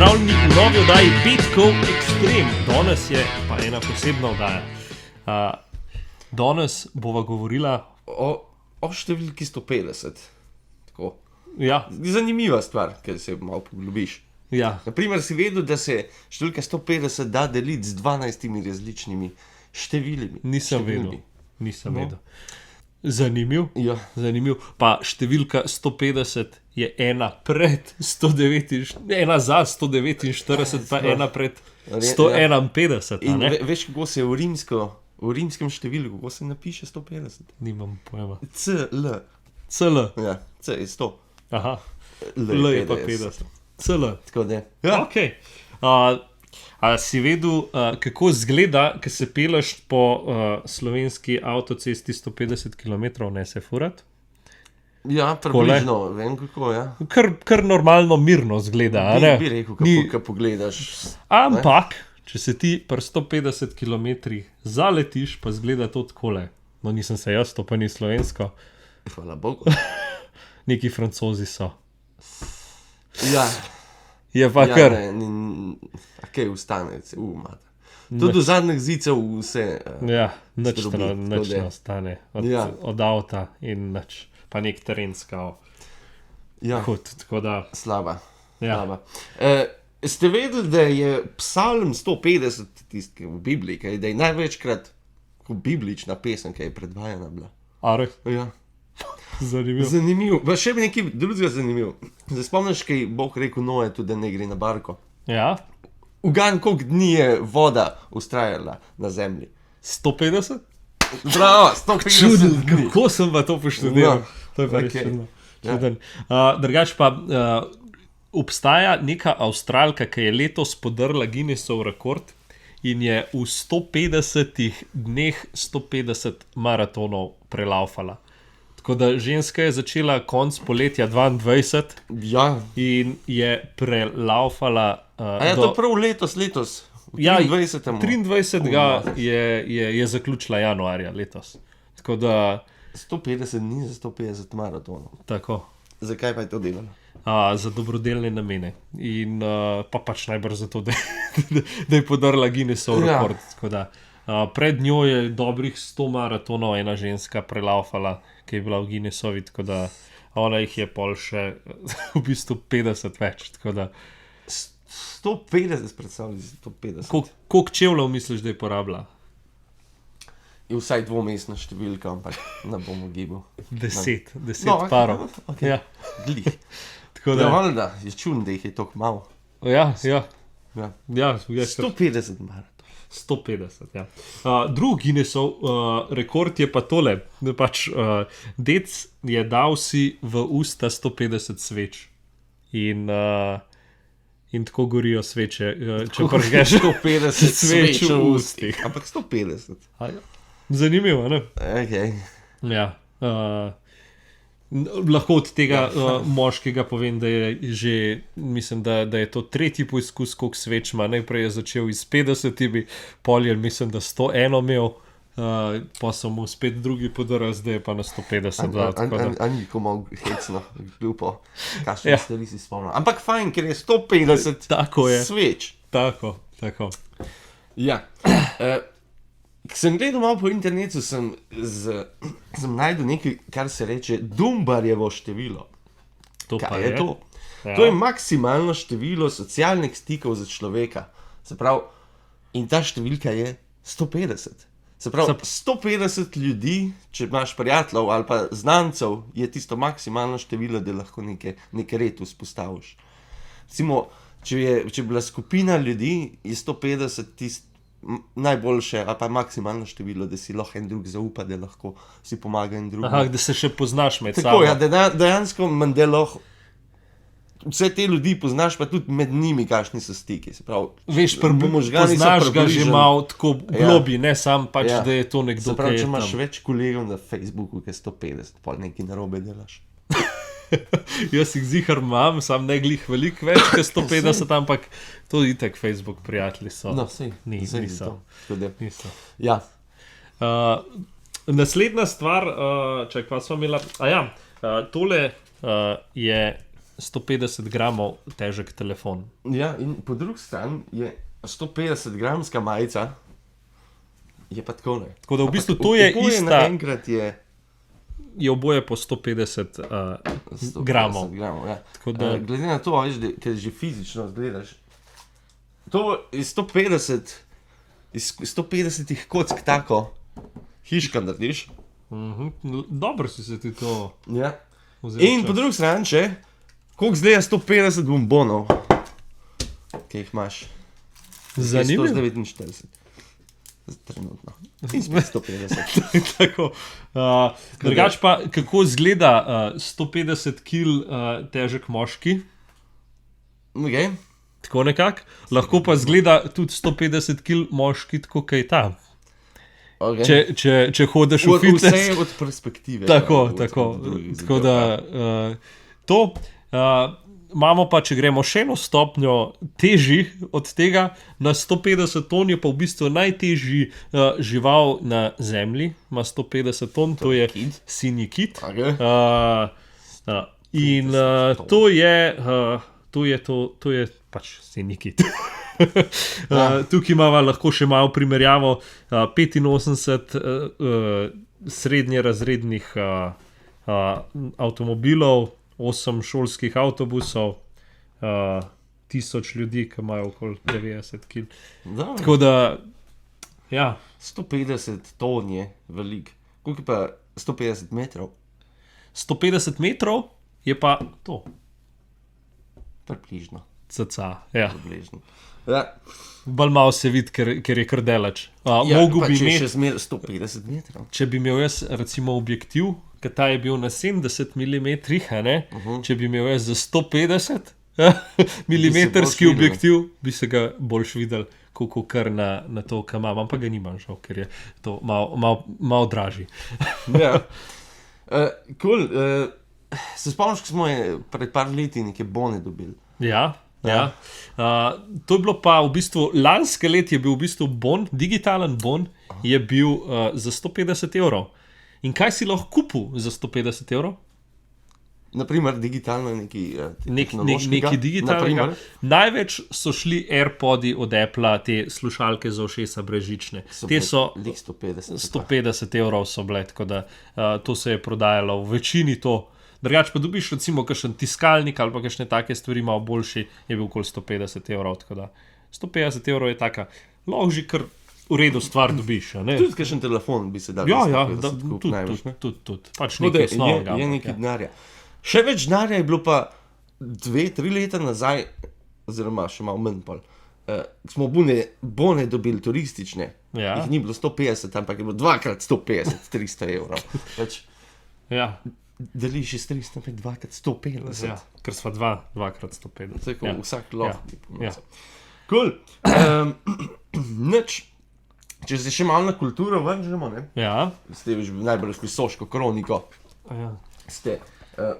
pozdravljeni v novi oddaji Petkov Extreme. Danes je pa ena posebna oddaja. Danes bova govorila o številki 150. Tako. Ja, Zanimiva stvar, ker se malo poglobiš. ja, Naprimer, si vedel, da se številka 150 da deliti z 12 različnimi številimi. nisem številmi. vedel. Zanimiv. Ja. Zanimiv. Pa številka 150 je ena pred 149, ena za 149, pa ena pred 151. In veš, kako se v rimskem številu, kako se napiše 150? Nimam pojma. CL. CL. Ja, C je 100. Aha. L je pa 50. CL. Tako da. Ja. Okay. A si vedel, kako izgleda, ko se peleš po slovenski avtocesti 150 km, ne se furat? Ja, približno, vem kako, ja. Kar normalno, mirno izgleda. a ne? Bi rekel, ko pogledaš. Ampak, če se ti pri 150 km zaletiš, pa izgleda to takole. No, nisem se jaz, to pa ni slovensko. Hvala Bogu. Neki Francozi so. Ja. Je pa kar. Kaj ustane, se umata. Tudi v zadnjih zicev vse. Ja, nič Zdrobi, ne tako da. ostane Ja. od avta in nič. Pa nek terenska Ja, hud, tako da. slaba. Ja. slaba. Ste vedeli, da je psalm 150, tisti v Bibliji, kaj, da je največkrat kot biblična pesem, ki je predvajana bila? Are, Ja. zanimivo. Zanimivo. Pa še bi nekaj drugega zanimivo. Zdaj spomniš, kaj Bog rekel Noe, tudi da ne gre na barko. Ja, Ugan, koliko dni je voda ustrajala na zemlji. 150? Bravo, 150 Čuden, dni. kako sem pa to poštudiral. No, To je pa res okej. čudno. Ja. Čuden. Drugač pa obstaja neka Avstralka, ki je letos podrla Guinnessov rekord in je v 150 dneh 150 maratonov prelaufala. Tako da ženska je začela konc poletja 22 Ja, in je prelaufala a je to prav letos? V Ja, 23. 23. je zaključila januarja letos. Tako da, 150 dni za 150 maratonov. tako, Zakaj pa je to delalo? za dobrodelne namene. In pa pač najbrž zato, da je podrla Guinnessov Ja. rekord. Tako da, pred njo je dobrih 100 maratonov ena ženska prelaufala, ki je bila v Guinnessovi, tako da ona jih je pol še v bistvu 50 več. Tako da, 150, predstavljaj si 150. koliko čevljev misliš, da je porabila? Je vsaj dvomestna številka, ampak ne bomo gibal. 10 No, parov. okej. Ja, Glih. tako Ja, da, valjda, je čudno, da jih je toliko malo. ja. Ja. Ja, je kar 150 maratonov. 150. Ja. Drugi Guinnessov rekord je pa tole. Da pač, dec je dal si v usta 150 sveč. In tako gorijo sveče. Če pržgeš 150 sveč sveč v v ustih. ustih. Ampak 150. Zanimivo, ne? Okay. Ja. Lahko od tega moškega povem, da je že, mislim, da je to tretji poizkus, koliko sveč ima. Najprej je začel iz 50, pol je, mislim, da 101 imel, pa so mu spet drugi podarili, zdaj je pa na 150. tako da- Ani komu hecno, glupo. Kakšne Ja. stvari si spomnim. Ampak fajn, ker je 150 Tako je. sveč. Tako. Ja. Ko sem gledal malo po internetu, sem najdel nekaj, kar se reče Dunbarjevo število. To pa Kaj je to? Ja. To je maksimalno število socialnih stikov za človeka. Se pravi, in ta številka je 150. Se pravi, 150 ljudi, če imaš prijateljev ali pa znancev, je tisto maksimalno število, da lahko nek red vzpostaviš. Recimo, če je bila skupina ljudi, je 150 tisto najboljše, ali pa maksimalno število, da si lahko en drug zaupa, da lahko si pomaga en drugemu. Aha, da se še poznaš med Tako, sabo. ja, da dejansko mandelo vse te ljudi poznaš, pa tudi med njimi, kakšni so stiki. Se pravi, Veš, možgani so poznaš ga že približeni. malo tako globi, ne sam pač, Ja. da je to nekdo, Se pravi, ki če je imaš tam. več kolegov na Facebooku, ki je 150, pol nekaj narobe delaš. Jaz jih zihar imam, sam ne glih veliko več, kot 150, ampak to itak Facebook prijatelji so. No, sej, Niso. niso. Ja, Naslednja stvar, čakaj, pa smo imela. Tole je 150 gramov težek telefon. Ja, in po drugi strani je 150 gramska majica, je pa tako ne. Tako da v bistvu to je Oboje ista, naenkrat je oboje po 150 gramov. 150 gramov, ja. Tako da, Glede na to, veš, ker že fizično gledaš, to je 150, iz 150 kock tako, hiška narediš. dobro si se ti to Ja. vzel In čas. po drugi strani, koliko zgleda 150 bombonov, ki jih imaš? Zanimivo. 149. Trenutno. In spet 150. Tako. Drugač pa, kako izgleda 150 kg težek moški? Okay. Tako nekako. Lahko pa izgleda tudi 150 kg moški, tako kaj ta. Okay. Če hodiš v Vse fitness. je od perspektive. Tako, od tako. drugih Tako zadev, da to. Imamo pa, če gremo še eno stopnjo težji od tega, na 150 ton je pa v bistvu najtežji žival na Zemlji, ima 150 ton, to je kit? sinji kit. Okay. In 150 ton. to je pač sinji kit. Tukaj imamo lahko še malo primerjavo, 85 srednje razrednih avtomobilov, 8 šolskih avtobusov, 1000 ljudi, ki imajo okoli 90 kg. Dobro. Tako da, ja, 150 ton je velik. Koliko je pa 150 metrov? 150 metrov je pa to, Približno. cca. Ja. Približno. Ja. Bolj malo se vidi, ker je kar daleč. Ja, Mogel pa bi če imeti, še zmer 150 metrov. če bi imel jaz recimo objektiv, ker ta je bil na 70 mm, če bi imel jaz za 150 milimetrski videl. objektiv, bi se ga boljš videl, kot kar na to, kar imam, ampak ga nimam žal, ker je to malo dražji. Ja. Cool. Se spomniš, ko smo pred par leti neke bone dobili? Ja. Ja. To je bilo pa v bistvu, lanske let je bil v bistvu bon, digitalen bon, je bil za 150 evrov. In kaj si lahko kupil za 150 evrov? Naprimer, digitalno Nekaj digitalnega. Največ so šli AirPodi od Apple, te slušalke za ušesa brezžične. Te so 150. 150 evrov so bile, tako da to se je prodajalo v večini to. Drugač pa dobiš recimo kakšen tiskalnik ali pa kakšne take stvari, malo boljši, je bil okoli 150 evrov, tako da 150 evrov je taka, lahko že kar v redu stvar dobiš, a ne? Tudi kakšen telefon bi se dal. Ja, 150 kupiti največ, ne? tudi. Pač Tako da nekaj osnovnega. je ampak, nekaj ja. denarja. Še več denarja je bilo pa 2-3 leta nazaj, oziroma še malo manj pol. Smo bone dobili turistične. Ja. Jih ni bilo 150, ampak je bilo 2x150, 300 evrov. Pač Ja, deliš iz 300, 2x150. ja, ker sva 2x 150. Tako, Ja. vsak Ja. loh. Ja. Cool. Nič. Če se še malo na kulturo vrnemo, ne? Ja. Ste že najbolj Soško kroniko. Ja. Ste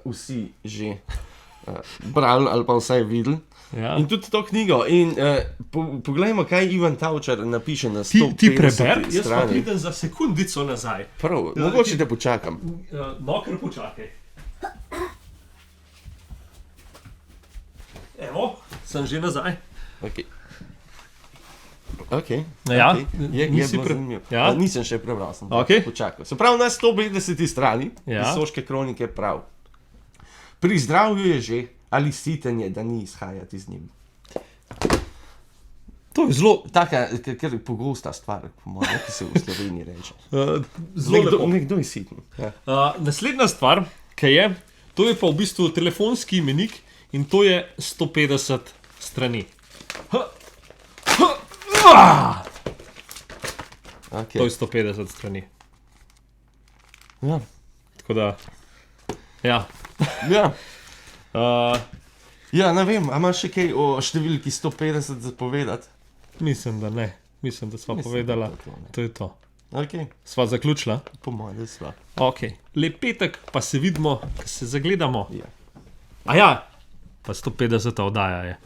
vsi že brali ali pa vsaj videli. Ja. In tudi to knjigo. In poglejmo, kaj Ivan Tavčar napiše na Ti 150 preberi, jaz pa strani. pridem za sekundico nazaj. Prav, Ja, mogoče te počakam. No, ker počakaj. Evo, sem že nazaj. Okay. Okay. Ja, okay. Je nisi bilo zanimivo. ja. Nisem še prebral, sem Okej. počakal. Se pravi, na 150 strani Ja. iz Soške kronike prav. Pri zdravju je že, ali sitenje, da ni izhajati z njim. To je zelo, Taka, ker je pogosta stvar, po mojem, ki se v Sloveniji reče. zelo lepo. Nekdo je siten. Ja. Naslednja stvar, ki je, to je pa v bistvu telefonski imenik in to je 150 strani. Okay. To je 150 strani. Ja. Tako da, ja. Ja. Uh, Ja, ne vem, a imaš še kaj o številki 150 zapovedati? mislim, da ne. Mislim, da sva Mislim, povedala. da to ne. To je to. Ok, Sva zaključila? po mojem, da sva. Ok. Lep petek, pa se vidimo, ko se zagledamo. Ja. A ja, pa 150 oddaja je.